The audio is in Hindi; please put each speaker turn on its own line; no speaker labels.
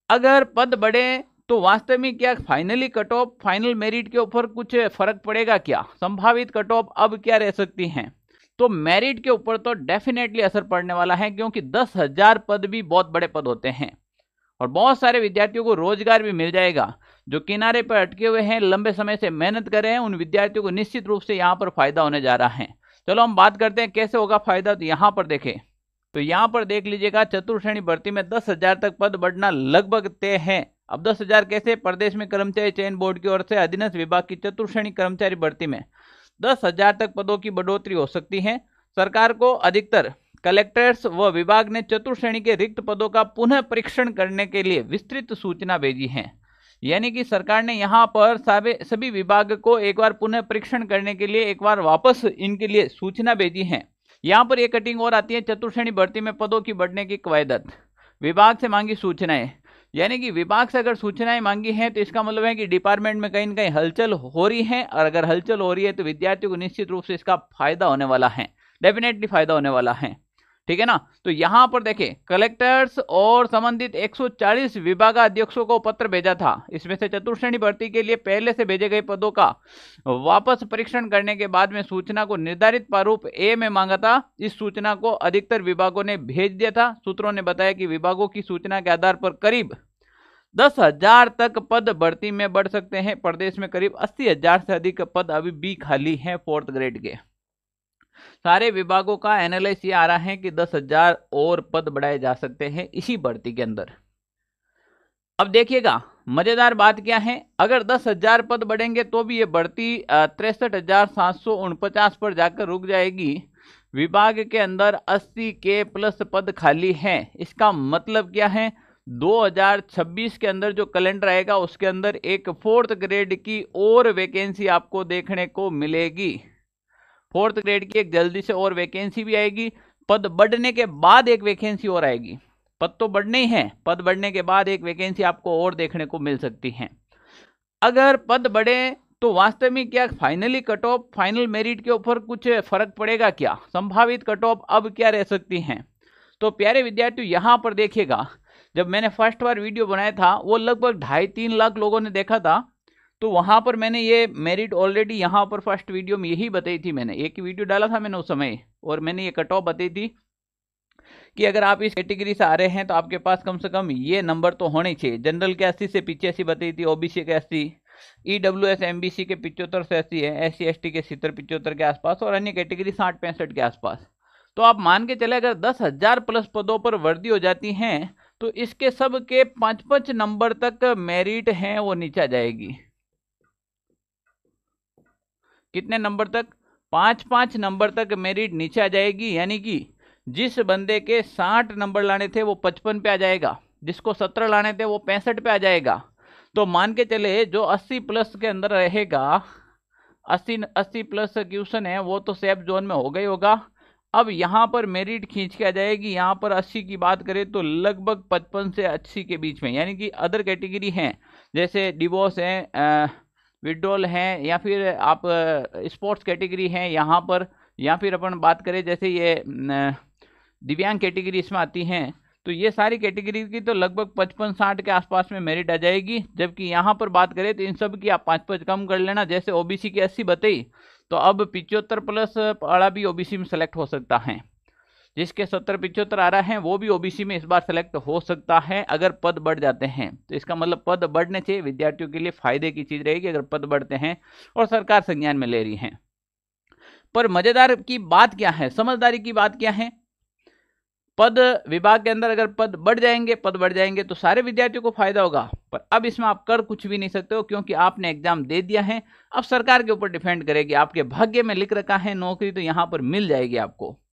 अगर पद बढ़े तो वास्तव में क्या finally cut off final merit के ऊपर कुछ फर्क पड़ेगा क्या? संभावित कट ऑफ अब क्या रह सकती हैं? तो मेरिट के ऊपर तो डेफिनेटली असर पड़ने वाला है, क्योंकि 10,000 पद भी बहुत बड़े पद होते हैं और बहुत सारे विद्यार्थियों को रोजगार भी मिल जाएगा। जो किनारे पर अटके हुए हैं, लंबे समय से मेहनत कर रहे हैं, उन विद्यार्थियों को निश्चित रूप से यहाँ पर फायदा होने जा रहा है। चलो हम बात करते हैं कैसे होगा फायदा। तो यहाँ पर देखें, तो यहाँ पर देख लीजिएगा, चतुर्थ श्रेणी भर्ती में 10,000 तक पद बढ़ना लगभग तय है। अब 10,000 कैसे? प्रदेश में कर्मचारी चयन बोर्ड की ओर से अधीनस्थ विभाग की चतुर्थ श्रेणी कर्मचारी भर्ती में 10,000 तक पदों की बढ़ोतरी हो सकती है। सरकार को अधिकतर कलेक्टर्स व विभाग ने चतुर्थ श्रेणी के रिक्त पदों का पुनः परीक्षण करने के लिए विस्तृत सूचना भेजी है। यानी कि सरकार ने यहाँ पर सभी विभाग को एक बार पुनः परीक्षण करने के लिए एक बार वापस इनके लिए सूचना भेजी है। यहाँ पर एक कटिंग और आती है, चतुर्थ श्रेणी भर्ती में पदों की बढ़ने की कवायद, विभाग से मांगी सूचनाएं। यानी कि विभाग से अगर सूचनाएं मांगी हैं तो इसका मतलब है कि डिपार्टमेंट में कहीं ना कहीं हलचल हो रही है, और अगर हलचल हो रही है तो विद्यार्थियों को निश्चित रूप से इसका फायदा होने वाला है, डेफिनेटली फायदा होने वाला है। ठीक है ना? तो यहां पर देखें, कलेक्टर्स और संबंधित 140 विभागाध्यक्षों को पत्र भेजा था। इसमें से चतुर्थ श्रेणी भर्ती के लिए पहले से भेजे गए पदों का वापस परीक्षण करने के बाद में सूचना को निर्धारित प्रारूप ए में मांगा था। इस सूचना को अधिकतर विभागों ने भेज दिया था। सूत्रों ने बताया कि विभागों की सूचना के आधार पर करीब 10,000 तक पद भर्ती में बढ़ सकते हैं। प्रदेश में करीब 80,000 से अधिक पद अभी भी खाली हैं 4th ग्रेड के। सारे विभागों का एनालिसिस ये आ रहा है कि 10,000 और पद बढ़ाए जा सकते हैं इसी भर्ती के अंदर। अब देखिएगा मजेदार बात क्या है, अगर 10,000 पद बढ़ेंगे तो भी ये बढ़ती 63,749 पर जाकर रुक जाएगी। विभाग के अंदर 80 के प्लस पद खाली हैं। इसका मतलब क्या है, 2026 के अंदर जो कैलेंडर आएगा उसके अंदर एक 4th ग्रेड की और वैकेंसी आपको देखने को मिलेगी। 4th ग्रेड की एक जल्दी से और वैकेंसी भी आएगी। पद बढ़ने के बाद एक वैकेंसी और आएगी। पद तो बढ़ने ही हैं, पद बढ़ने के बाद एक वैकेंसी आपको और देखने को मिल सकती है। अगर पद बढ़े तो वास्तव में क्या finally cut off final merit के ऊपर कुछ फर्क पड़ेगा क्या? संभावित कट ऑफ अब क्या रह सकती हैं? तो प्यारे विद्यार्थियों यहां पर देखिएगा, जब मैंने फर्स्ट बार वीडियो बनाया था वो लगभग 2.5-3 लाख लोगों ने देखा था। तो वहां पर मैंने ये मेरिट ऑलरेडी यहाँ पर फर्स्ट वीडियो में यही बताई थी। मैंने एक वीडियो डाला था मैंने उस समय, और मैंने ये कट ऑफ बताई थी कि अगर आप इस कैटेगरी से आ रहे हैं तो आपके पास कम से कम ये नंबर तो होने चाहिए। जनरल के 80 से 85 बताई थी, ओबीसी के 80, ईडब्ल्यूएस एमबीसी के 75 से 80 है, एससी एसटी के 70-75 के आसपास, और अन्य कैटेगरी 60-65 के आसपास। तो आप मान के चले अगर 10,000 प्लस पदों पर वर्दी हो जाती हैं तो इसके सब के 5-5 नंबर तक मेरिट हैं वो नीचे आ जाएगी। कितने नंबर तक? 5-5 नंबर तक मेरिट नीचे आ जाएगी। यानी कि जिस बंदे के 60 नंबर लाने थे वो 55 पे आ जाएगा, जिसको 17 लाने थे वो 65 पे आ जाएगा। तो मान के चले जो 80 प्लस के अंदर रहेगा, 80 प्लस क्वेश्चन है वो तो सेफ जोन में हो गई होगा। अब यहाँ पर मेरिट खींच के आ जाएगी। यहाँ पर 80 की बात करें तो लगभग 55 से 80 के बीच में। यानी कि अदर कैटेगरी हैं जैसे डिवोर्स है, विड्रॉल हैं, या फिर आप स्पोर्ट्स कैटेगरी हैं यहाँ पर, या फिर अपन बात करें जैसे ये दिव्यांग कैटेगरी इसमें आती हैं। तो ये सारी कैटेगरी की तो लगभग 55-60 के आसपास में मेरिट आ जाएगी। जबकि यहाँ पर बात करें तो इन सब की आप 5-5 कम कर लेना। जैसे ओबीसी की 80 बताई, तो अब 75 प्लस वाला भी ओबीसी में सेलेक्ट हो सकता है। जिसके 70-75 आ रहा है वो भी ओबीसी में इस बार सेलेक्ट हो सकता है अगर पद बढ़ जाते हैं। तो इसका मतलब पद बढ़ने चाहिए, विद्यार्थियों के लिए फायदे की चीज रहेगी अगर पद बढ़ते हैं और सरकार संज्ञान में ले रही है। पर मजेदार की बात क्या है, समझदारी की बात क्या है, पद विभाग के अंदर अगर पद बढ़ जाएंगे तो सारे विद्यार्थियों को फायदा होगा। पर अब इसमें आप कर कुछ भी नहीं सकते हो, क्योंकि आपने एग्जाम दे दिया है। अब सरकार के ऊपर डिपेंड करेगी, आपके भाग्य में लिख रखा है नौकरी तो यहाँ पर मिल जाएगी आपको।